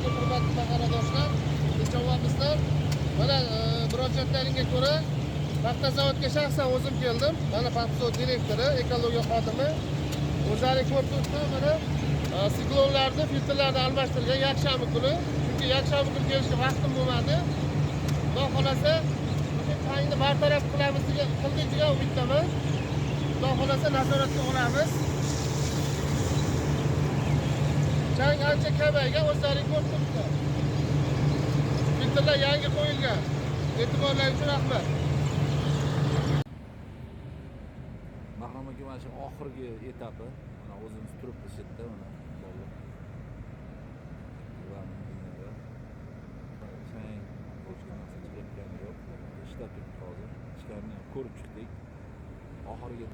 alaykum hurmatli qarindoshlar, ijobimizlar. Mana murojaatlaringga ko'ra paxta zavodiga shaxsan o'zim keldim. Mana paxta zavod direktori, ekologiya xodimi. O'zlaring ko'rib turibsizlar, mana siklonlarni, filtrlarni almashtirgan yakshanba kuni. Chunki yakshanba kuni kelishga vaqtim bo'lmadi. Xudo xolasa, o'sha tayinni bartaraf qilamiz degan umiddaman. Xudo xolasa nazoratga olamiz. Chang ancha kamaygan, o'zlaring ko'rib turibsizlar. Filtrlar yangi qo'yilgan. E'tiborlaringiz uchun rahmat. Bahrom aka, mana shu oxirgi etapi, mana o'zimiz turibmiz shu yerda, mana chang boshqa narsa chiqayotgani yo'q. Ishlab turibdi hozir. Ishlarni ko'rib chiqdik. Oxirgi